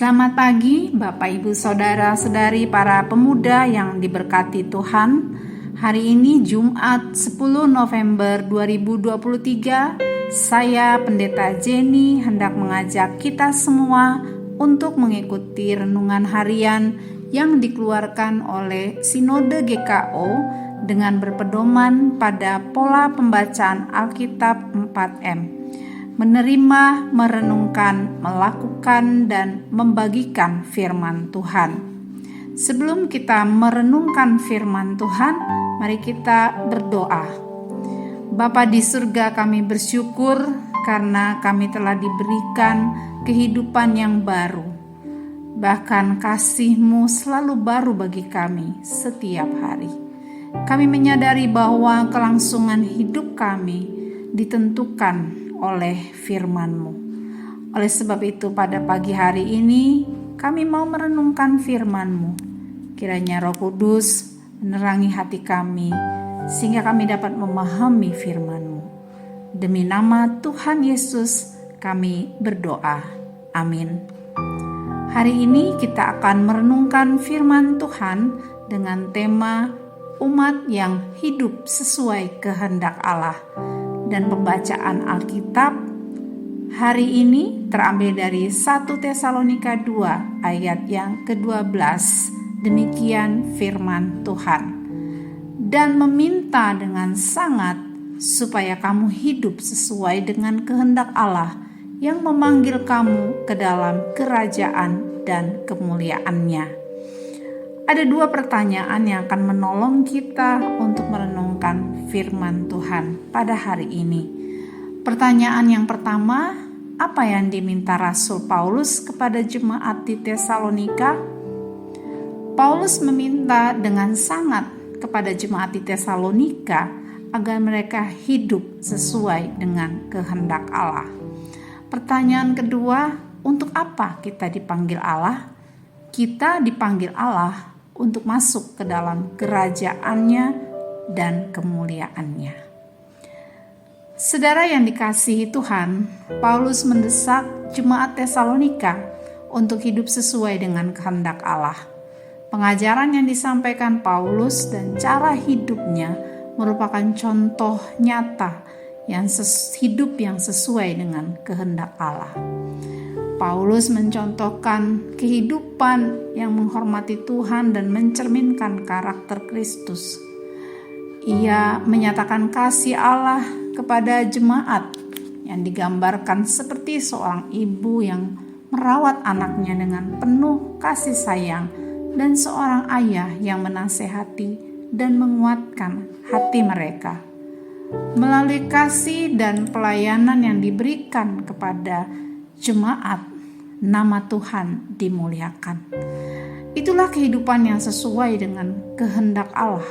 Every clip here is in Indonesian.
Selamat pagi Bapak Ibu Saudara-saudari para pemuda yang diberkati Tuhan. Hari ini Jumat 10 November 2023, saya Pendeta Jenny hendak mengajak kita semua untuk mengikuti renungan harian yang dikeluarkan oleh Sinode GKO dengan berpedoman pada pola pembacaan Alkitab 4M. Menerima, merenungkan, melakukan, dan membagikan firman Tuhan. Sebelum kita merenungkan firman Tuhan, mari kita berdoa. Bapa di surga, kami bersyukur karena kami telah diberikan kehidupan yang baru. Bahkan kasih-Mu selalu baru bagi kami setiap hari. Kami menyadari bahwa kelangsungan hidup kami ditentukan oleh firman-Mu. Oleh sebab itu pada pagi hari ini kami mau merenungkan firman-Mu. Kiranya Roh Kudus menerangi hati kami sehingga kami dapat memahami firman-Mu. Demi nama Tuhan Yesus kami berdoa. Amin. Hari ini kita akan merenungkan firman Tuhan dengan tema umat yang hidup sesuai kehendak Allah. Dan pembacaan Alkitab hari ini terambil dari 1 Tesalonika 2 ayat yang ke-12. Demikian firman Tuhan. Dan meminta dengan sangat supaya kamu hidup sesuai dengan kehendak Allah yang memanggil kamu ke dalam kerajaan dan kemuliaan-Nya. Ada dua pertanyaan yang akan menolong kita untuk merenungkan firman Tuhan pada hari ini. Pertanyaan yang pertama, apa yang diminta Rasul Paulus kepada jemaat di Tesalonika? Paulus meminta dengan sangat kepada jemaat di Tesalonika agar mereka hidup sesuai dengan kehendak Allah. Pertanyaan kedua, untuk apa kita dipanggil Allah? Kita dipanggil Allah untuk masuk ke dalam kerajaan-Nya dan kemuliaan-Nya. Saudara yang dikasihi Tuhan, Paulus mendesak jemaat Tesalonika untuk hidup sesuai dengan kehendak Allah. Pengajaran yang disampaikan Paulus dan cara hidupnya merupakan contoh nyata yang hidup yang sesuai dengan kehendak Allah. Paulus mencontohkan kehidupan yang menghormati Tuhan dan mencerminkan karakter Kristus. Ia menyatakan kasih Allah kepada jemaat yang digambarkan seperti seorang ibu yang merawat anaknya dengan penuh kasih sayang dan seorang ayah yang menasehati dan menguatkan hati mereka. Melalui kasih dan pelayanan yang diberikan kepada jemaat, nama Tuhan dimuliakan. Itulah kehidupan yang sesuai dengan kehendak Allah.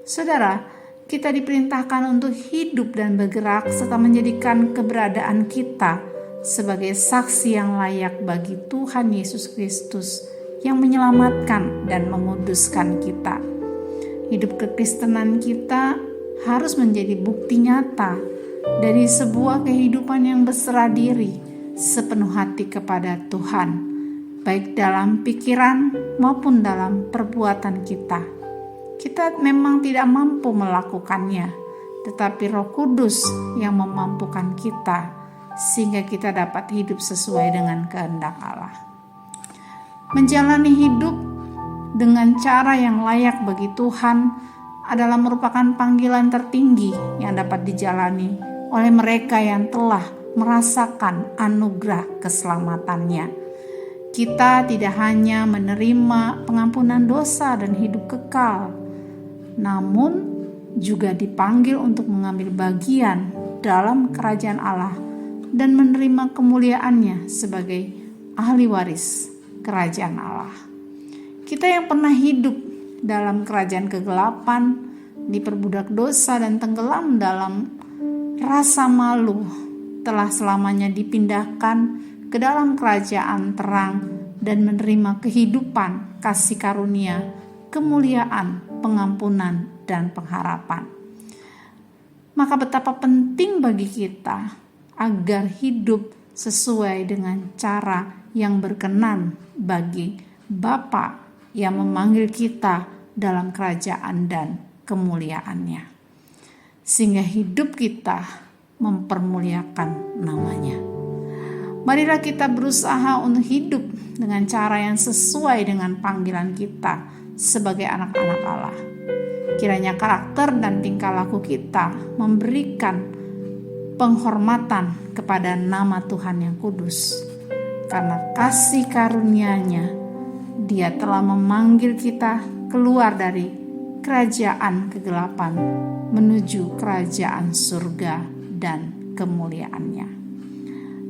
Saudara, kita diperintahkan untuk hidup dan bergerak serta menjadikan keberadaan kita sebagai saksi yang layak bagi Tuhan Yesus Kristus yang menyelamatkan dan menguduskan kita. Hidup kekristenan kita harus menjadi bukti nyata dari sebuah kehidupan yang berserah diri sepenuh hati kepada Tuhan, baik dalam pikiran maupun dalam perbuatan kita. Kita memang tidak mampu melakukannya, tetapi Roh Kudus yang memampukan kita, sehingga kita dapat hidup sesuai dengan kehendak Allah. Menjalani hidup dengan cara yang layak bagi Tuhan adalah merupakan panggilan tertinggi yang dapat dijalani oleh mereka yang telah merasakan anugerah keselamatannya. Kita tidak hanya menerima pengampunan dosa dan hidup kekal, namun juga dipanggil untuk mengambil bagian dalam kerajaan Allah dan menerima kemuliaannya sebagai ahli waris kerajaan Allah. Kita yang pernah hidup dalam kerajaan kegelapan, diperbudak dosa dan tenggelam dalam rasa malu, telah selamanya dipindahkan ke dalam kerajaan terang dan menerima kehidupan, kasih karunia, kemuliaan, pengampunan, dan pengharapan. Maka betapa penting bagi kita agar hidup sesuai dengan cara yang berkenan bagi Bapa yang memanggil kita dalam kerajaan dan kemuliaannya, sehingga hidup kita mempermuliakan namanya. Marilah kita berusaha untuk hidup dengan cara yang sesuai dengan panggilan kita sebagai anak-anak Allah. Kiranya karakter dan tingkah laku kita memberikan penghormatan kepada nama Tuhan yang kudus. Karena kasih karunia-Nya, Dia telah memanggil kita keluar dari kerajaan kegelapan menuju kerajaan surga dan kemuliaan-Nya.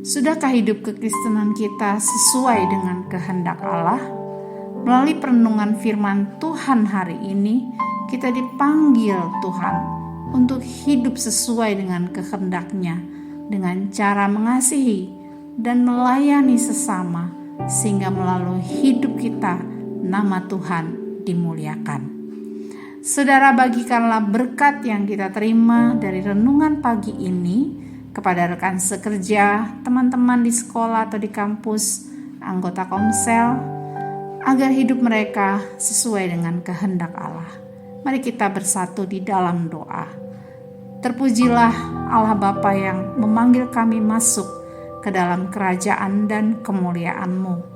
Sudahkah hidup kekristenan kita sesuai dengan kehendak Allah? Melalui perenungan firman Tuhan hari ini, kita dipanggil Tuhan untuk hidup sesuai dengan kehendak-Nya, dengan cara mengasihi dan melayani sesama, sehingga melalui hidup kita nama Tuhan dimuliakan. Saudara, bagikanlah berkat yang kita terima dari renungan pagi ini kepada rekan sekerja, teman-teman di sekolah atau di kampus, anggota komsel, agar hidup mereka sesuai dengan kehendak Allah. Mari kita bersatu di dalam doa. Terpujilah Allah Bapa yang memanggil kami masuk ke dalam kerajaan dan kemuliaan-Mu.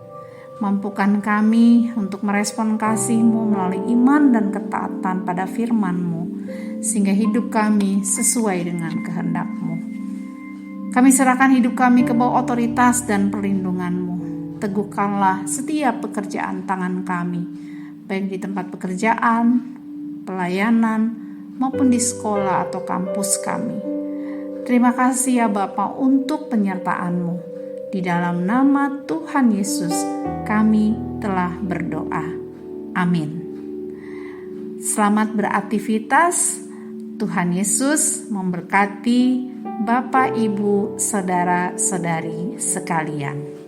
Mampukan kami untuk merespon kasih-Mu melalui iman dan ketaatan pada firman-Mu, sehingga hidup kami sesuai dengan kehendak-Mu. Kami serahkan hidup kami ke bawah otoritas dan perlindungan-Mu. Teguhkanlah setiap pekerjaan tangan kami, baik di tempat pekerjaan, pelayanan, maupun di sekolah atau kampus kami. Terima kasih ya Bapa untuk penyertaan-Mu. Di dalam nama Tuhan Yesus kami telah berdoa. Amin. Selamat beraktivitas. Tuhan Yesus memberkati Bapak, Ibu, Saudara-saudari sekalian.